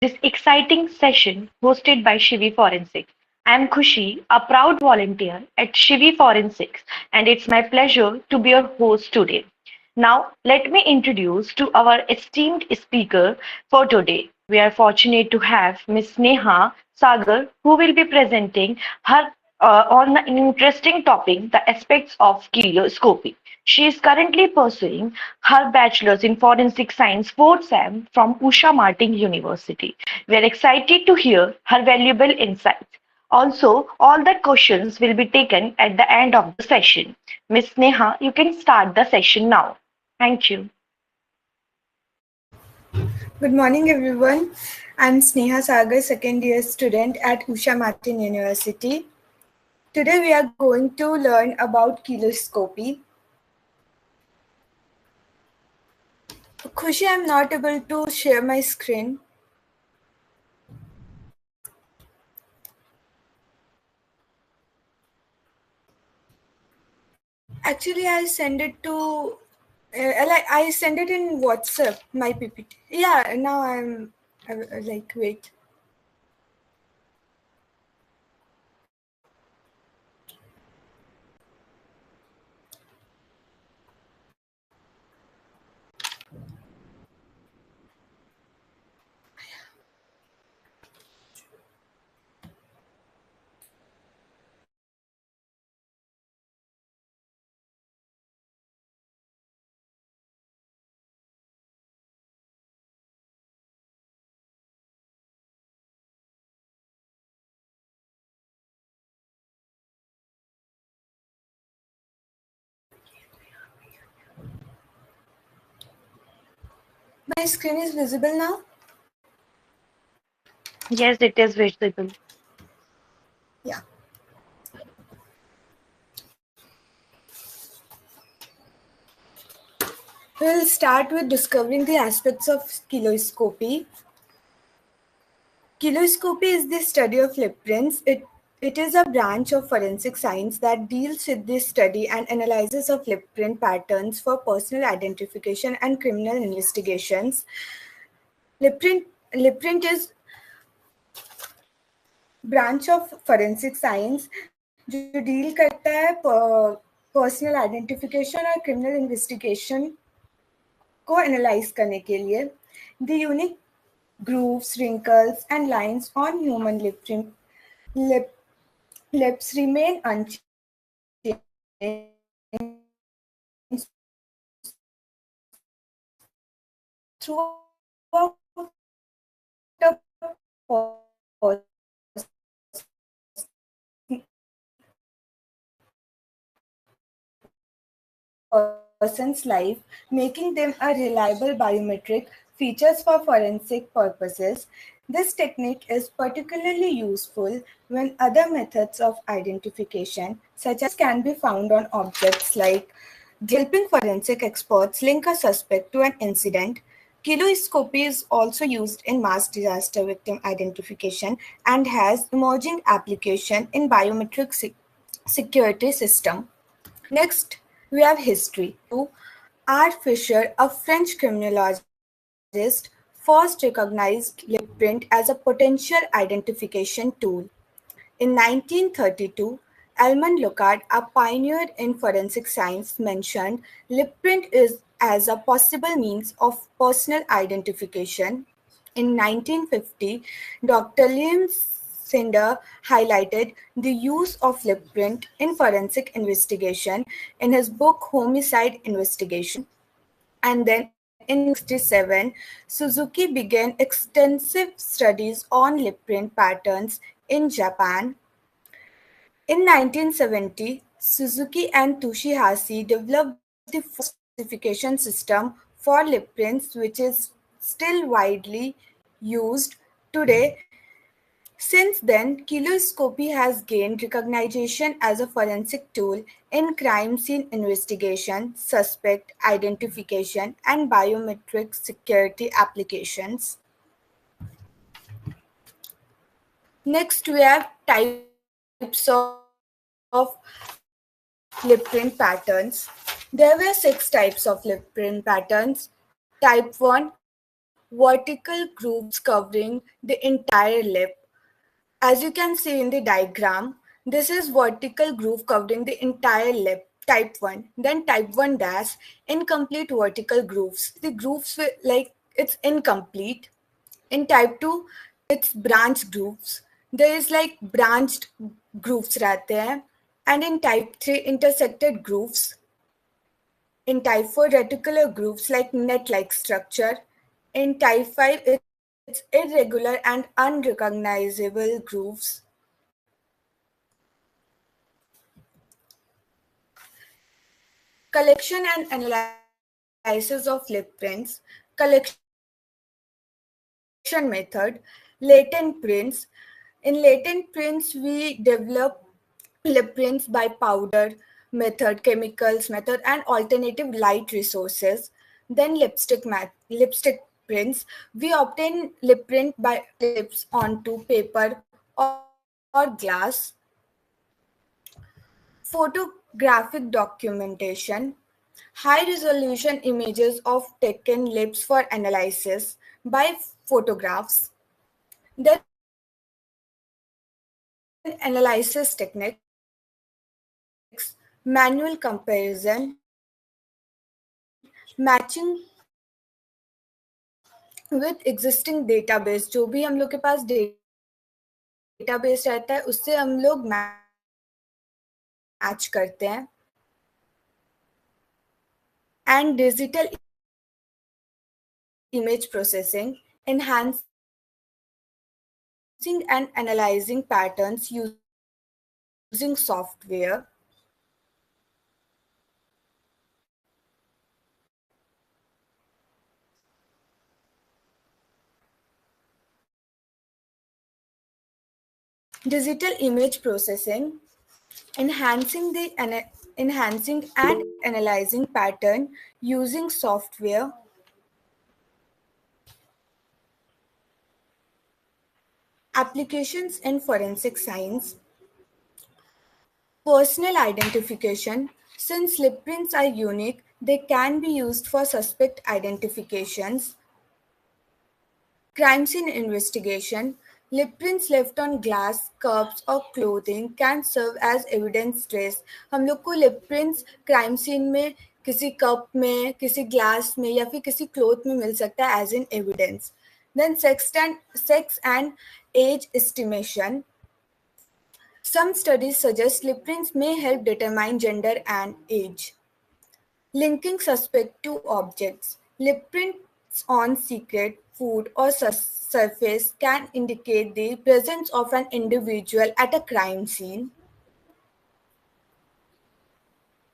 this exciting session hosted by Shivi Forensics. I am Khushi, a proud volunteer at Shivi Forensics, and it's my pleasure to be your host today. Now, let me introduce to our esteemed speaker for today. We are fortunate to have Ms. Neha Sagar, who will be presenting her on an interesting topic, the aspects of kilioscopy. She is currently pursuing her bachelor's in forensic science 4th SEM from Usha Martin University. We are excited to hear her valuable insights. Also, all the questions will be taken at the end of the session. Miss Neha, you can start the session now. Thank you. Good morning, everyone. I'm Sneha Sagar, second year student at Usha Martin University. Today, we are going to learn about kilioscopy. Khushi, I'm not able to share my screen. Actually, I send it to, I send it in WhatsApp, my PPT. Yeah, now wait. My screen is visible now? Yes, it is visible. Yeah. We'll start with discovering the aspects of kilioscopy. Kilioscopy is the study of lip prints. It is a branch of forensic science that deals with the study and analysis of lip print patterns for personal identification and criminal investigations. Lip print is branch of forensic science जो deal करता है personal identification और criminal investigation को analyse करने के लिए the unique grooves, wrinkles, and lines on human lips remain person's life, making them a reliable biometric features for forensic purposes. This technique is particularly useful when other methods of identification, such as can be found on objects like helping forensic experts link a suspect to an incident. Kilioscopy is also used in mass disaster victim identification and has emerging application in biometric security system. Next, we have history. R. Fisher, a French criminologist, first recognized lip print as a potential identification tool. In 1932, Elman Locard, a pioneer in forensic science, mentioned lip print as a possible means of personal identification. In 1950, Dr. Liam Cinder highlighted the use of lip print in forensic investigation in his book Homicide Investigation. And then in 1967, Suzuki began extensive studies on lip print patterns in Japan. In 1970, Suzuki and Toshihasi developed the first classification system for lip prints, which is still widely used today. Since then, kilioscopy has gained recognition as a forensic tool in crime scene investigation, suspect identification, and biometric security applications. Next, we have types of lip print patterns. There were 6 types of lip print patterns. Type 1, vertical grooves covering the entire lip. As you can see in the diagram, this is vertical groove covering the entire lip, type 1. Then type 1 dash, incomplete vertical grooves. The grooves like it's incomplete. In type 2, it's branch grooves. There is like branched grooves रहते हैं. And in type 3, intersected grooves. In type 4, reticular grooves like net-like structure. In type 5, it's irregular and unrecognizable grooves. Collection and analysis of lip prints. Collection method. Latent prints. In latent prints, we develop lip prints by powder method, chemicals method, and alternative light resources. Then lipstick prints. We obtain lip print by applying lips onto paper or glass. Photographic documentation. High resolution images of taken lips for analysis by photographs. Then analysis techniques, manual comparison, matching with existing database. जो भी हम लोग के पास database रहता है उससे हम लोग मैच करते हैं. And digital image processing, enhancing and analyzing patterns using software. Digital image processing, enhancing and analyzing pattern using software. Applications in forensic science. Personal identification. Since lip prints are unique, they can be used for suspect identifications. Crime scene investigation. Lip prints left on glass, cups or clothing can serve as evidence trace. हम लोग को lip prints crime scene में किसी cup में, किसी glass में या फिर किसी cloth में मिल सकता है as in evidence. Then sex and age estimation. Some studies suggest lip prints may help determine gender and age. Linking suspect to objects. Lip prints on secret, food, or surface can indicate the presence of an individual at a crime scene.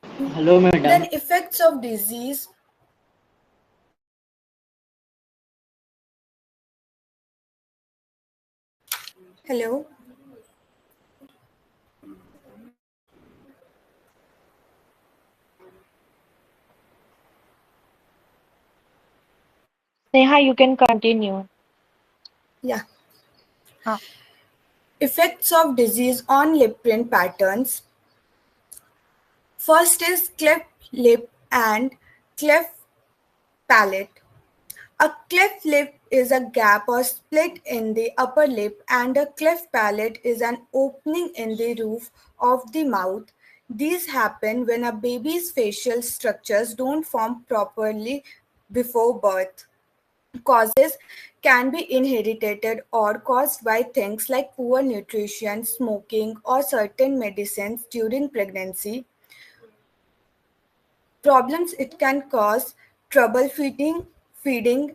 Hello, madam. Then, effects of disease. Hello. Neha, you can continue. Yeah. हाँ. Effects of disease on lip print patterns. First is cleft lip and cleft palate. A cleft lip is a gap or split in the upper lip, and a cleft palate is an opening in the roof of the mouth. These happen when a baby's facial structures don't form properly before birth. Causes can be inherited or caused by things like poor nutrition, smoking, or certain medicines during pregnancy. Problems it can cause: trouble feeding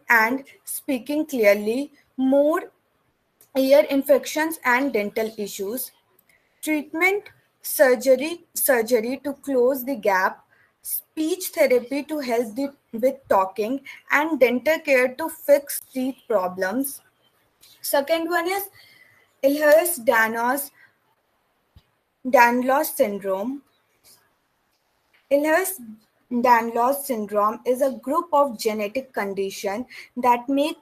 and speaking clearly, more ear infections and dental issues. Treatment: surgery to close the gap, speech therapy to help with talking, and dental care to fix teeth problems. Second one is Ehlers-Danlos syndrome. Ehlers-Danlos syndrome is a group of genetic conditions that make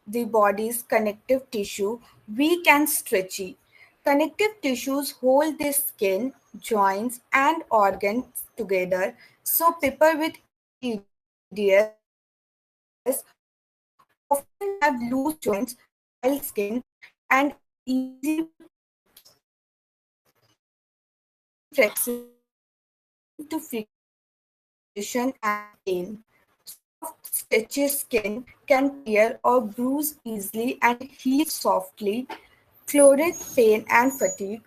the body's connective tissue weak and stretchy. Connective tissues hold the skin, joints, and organs together, so people with EDS or Ehlers-Danlos often have loose joints, fragile skin, and are easy flexible, leading to frequent irritation and pain. Soft, stretchy skin can tear or bruise easily and heal softly. Chloric pain and fatigue,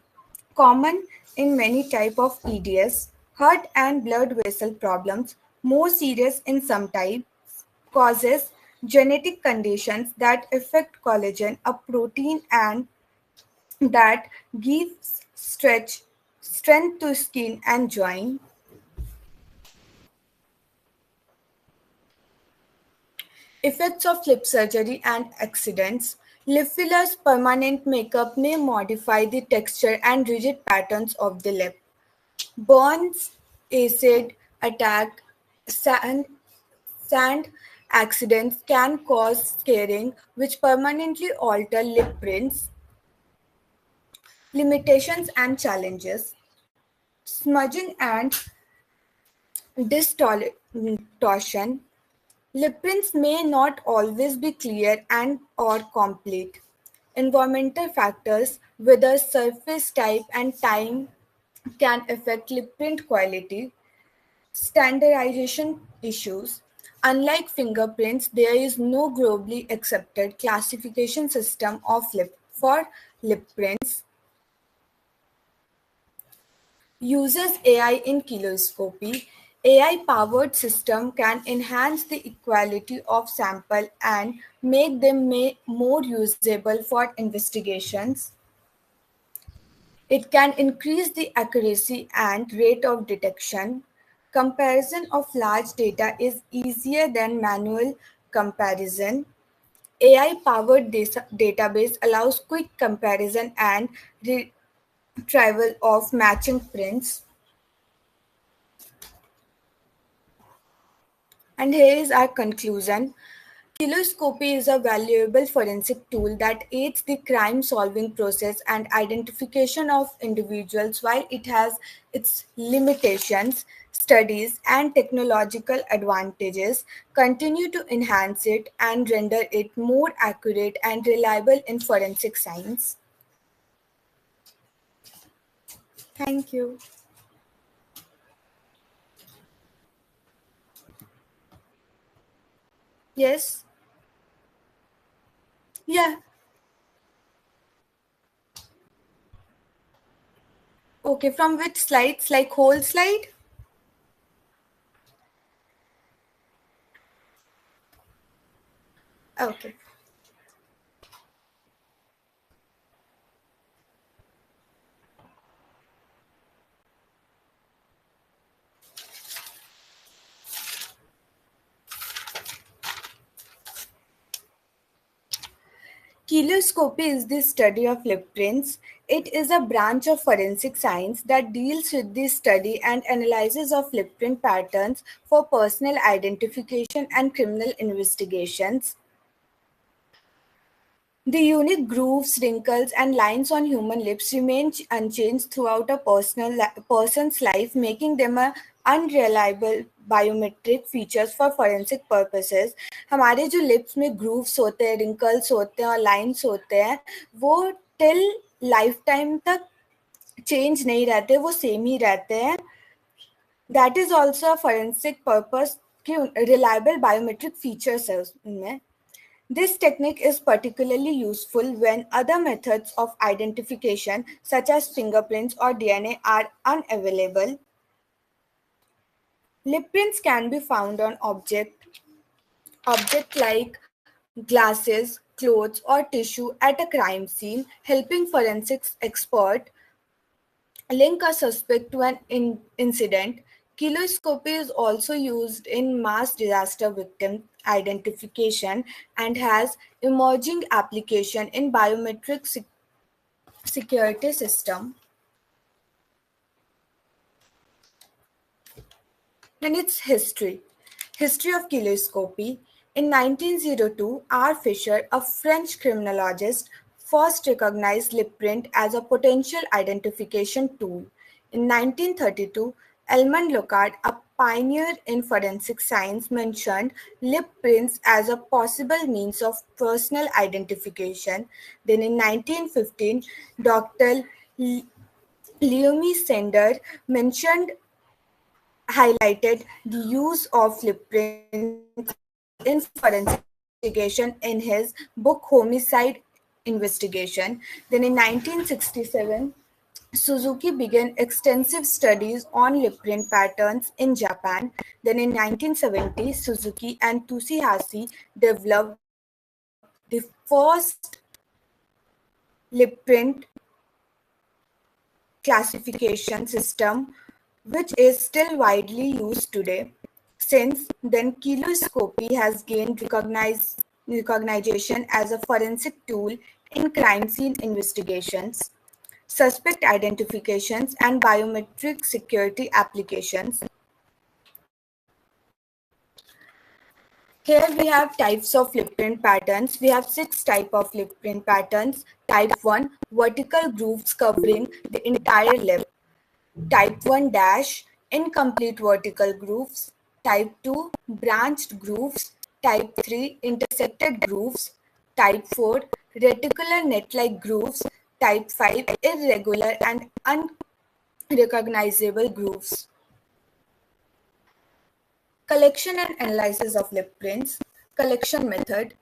common in many types of EDS. Heart and blood vessel problems, more serious in some types, causes genetic conditions that affect collagen, a protein and that gives strength to skin and joint. Effects of lip surgery and accidents. Lip fillers permanent makeup may modify the texture and rigid patterns of the lip. Burns, acid attack, sand, sand accidents can cause scarring, which permanently alter lip prints. Limitations and challenges. Smudging and distortion. Lip prints may not always be clear and or complete. Environmental factors, weather, surface type, and time can affect lip print quality. Standardization issues. Unlike fingerprints, there is no globally accepted classification system of lip prints. Uses AI in kiloscopy. AI-powered system can enhance the equality of sample and make them more usable for investigations. It can increase the accuracy and rate of detection. Comparison of large data is easier than manual comparison. AI-powered database allows quick comparison and retrieval of matching prints. And here is our conclusion. Kiloscopy is a valuable forensic tool that aids the crime solving process and identification of individuals. While it has its limitations, studies and technological advantages continue to enhance it and render it more accurate and reliable in forensic science. Thank you. Yes. Yeah. Okay. From which slides? Like whole slide? Okay. Keloscopy is the study of lip prints. It is a branch of forensic science that deals with the study and analysis of lip print patterns for personal identification and criminal investigations. The unique grooves, wrinkles, and lines on human lips remain unchanged throughout a person's life, making them a unreliable biometric features for forensic purposes. हमारे जो lips में grooves होते हैं, wrinkles होते हैं और lines होते हैं, वो टिल लाइफ टाइम तक चेंज नहीं रहते, वो सेम ही रहते हैं. That is also a forensic purpose कि रिलायबल बायोमेट्रिक फीचर्स है उसमें. This technique is particularly useful when other methods of identification, such as fingerprints or DNA, are unavailable. Lip prints can be found on object like glasses, clothes, or tissue at a crime scene, helping forensics expert link a suspect to an incident. Kiloscopy is also used in mass disaster victim identification and has emerging application in biometric security system. And its history. History of kiloscopy. In 1902, R. Fisher, a French criminologist, first recognized lip print as a potential identification tool. In 1932, Edmund Locard, a pioneer in forensic science, mentioned lip prints as a possible means of personal identification. Then in 1915, Dr. Leonie Sender mentioned highlighted the use of lip prints in forensic investigation in his book Homicide Investigation. Then in 1967, Suzuki began extensive studies on lip print patterns in Japan. Then in 1970, Suzuki and Tsuchihashi developed the first lip print classification system, which is still widely used today. Since then, kiloscopy has gained recognition as a forensic tool in crime scene investigations, suspect identifications, and biometric security applications. Here we have types of lip print patterns. We have 6 types of lip print patterns. Type 1, vertical grooves covering the entire lip. Type 1 dash, incomplete vertical grooves. Type 2, branched grooves. Type 3, intersected grooves. Type 4, reticular net-like grooves. Type 5, irregular and unrecognizable grooves. Collection and analysis of lip prints. Collection method.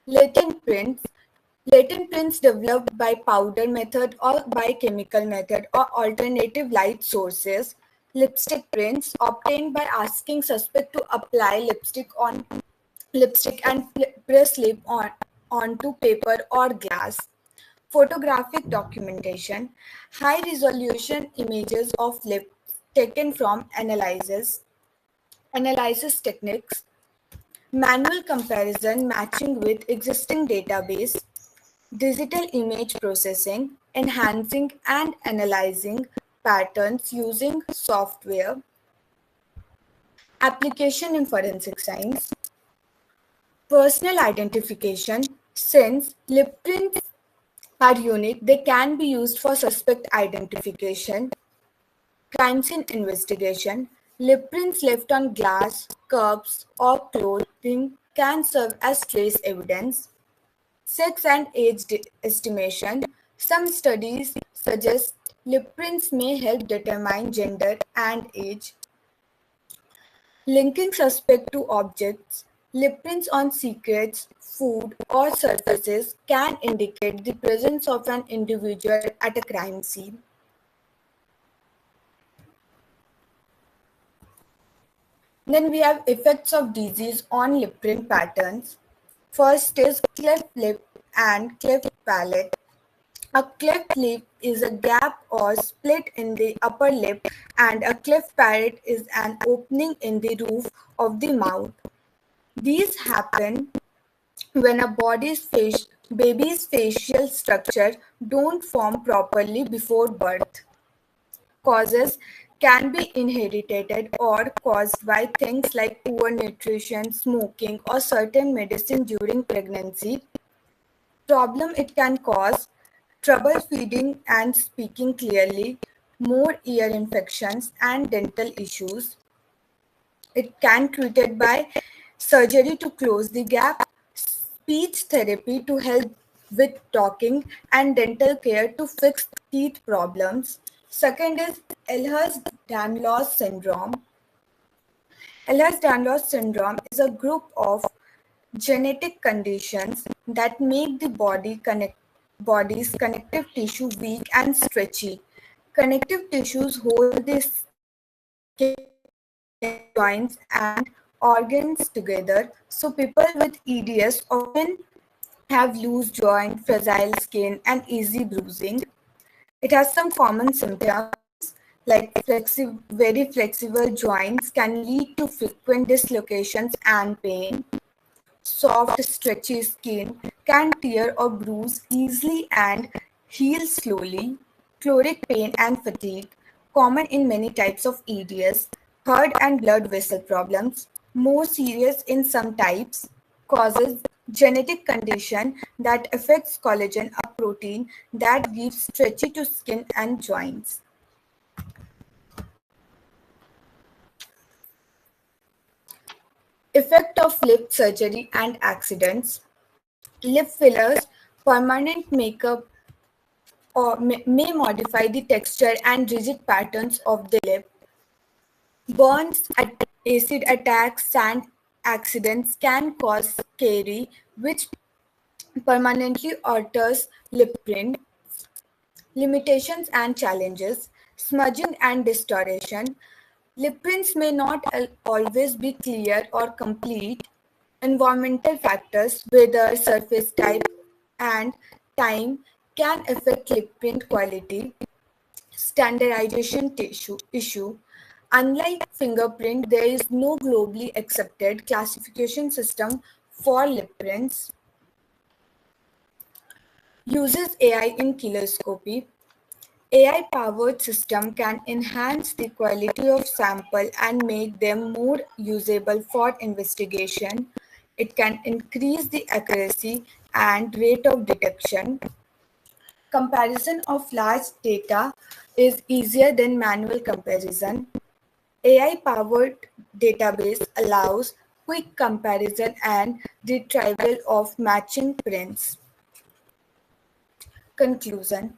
Latent prints. Latent prints developed by powder method or by chemical method or alternative light sources. Lipstick prints obtained by asking suspect to apply lipstick and press lip onto paper or glass. Photographic documentation. High resolution images of lips taken from analysis techniques, manual comparison matching with existing database, digital image processing, enhancing and analyzing patterns using software, application in forensic science, personal identification. Since lip prints are unique, they can be used for suspect identification, crime scene investigation. Lip prints left on glass, cups, or clothing can serve as trace evidence. Sex and age estimation. Some studies suggest lip prints may help determine gender and age. Linking suspect to objects. Lip prints on secrets, food, or surfaces can indicate the presence of an individual at a crime scene. Then we have effects of disease on lip print patterns. First is cleft lip and cleft palate. A cleft lip is a gap or split in the upper lip, and a cleft palate is an opening in the roof of the mouth. These happen when a baby's facial structure don't form properly before birth. Causes can be inherited or caused by things like poor nutrition, smoking, or certain medicine during pregnancy. Problem it can cause: trouble feeding and speaking clearly, more ear infections, and dental issues. It can treated by surgery to close the gap, speech therapy to help with talking, and dental care to fix teeth problems. Second is Ehlers-Danlos syndrome. Ehlers-Danlos syndrome is a group of genetic conditions that make the body's connective tissue weak and stretchy. Connective tissues hold the skin, joints, and organs together. So people with EDS often have loose joint, fragile skin, and easy bruising. It has some common symptoms like very flexible joints can lead to frequent dislocations and pain. Soft, stretchy skin can tear or bruise easily and heal slowly. Chloric pain and fatigue, common in many types of EDS. Heart and blood vessel problems, more serious in some types, causes genetic condition that affects collagen, a protein that gives stretchy to skin and joints. Effect of lip surgery and accidents. Lip fillers, permanent makeup, or may modify the texture and rigid patterns of the lip. Burns, acid attacks, sand accidents can cause caries, which permanently alters lip print. Limitations and challenges. Smudging and distortion. Lip prints may not always be clear or complete. Environmental factors, weather, surface type, and time can affect lip print quality. Standardization issue. Unlike fingerprint, there is no globally accepted classification system for lip prints. Uses AI in kiloscopy. AI-powered system can enhance the quality of sample and make them more usable for investigation. It can increase the accuracy and rate of detection. Comparison of large data is easier than manual comparison. AI-powered database allows quick comparison and retrieval of matching prints. Conclusion.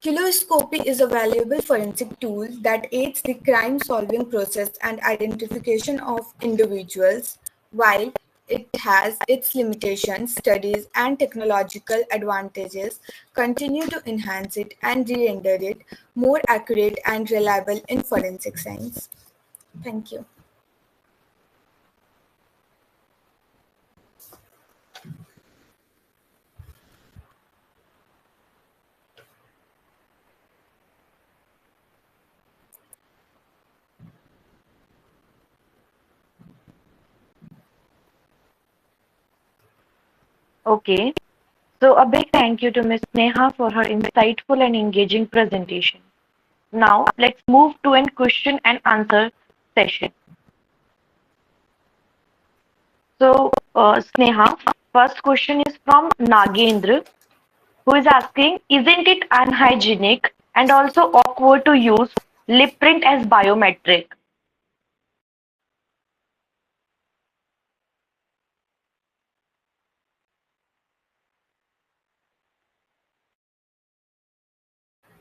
Kiloscopy is a valuable forensic tool that aids the crime-solving process and identification of individuals. While it has its limitations, studies and technological advantages continue to enhance it and render it more accurate and reliable in forensic science. Thank you. Okay. So a big thank you to Ms. Neha for her insightful and engaging presentation. Now let's move to a question and answer session. So Sneha, first question is from Nagendra, who is asking, isn't it unhygienic and also awkward to use lip print as biometric?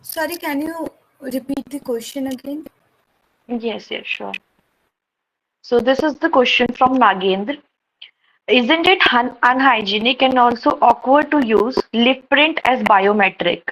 Sorry, can you repeat the question again? Yes, yes, sure. So this is the question from Nagendra. Isn't it unhygienic and also awkward to use lip print as biometric?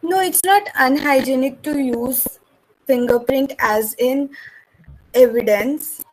No, it's not unhygienic to use fingerprint as in evidence.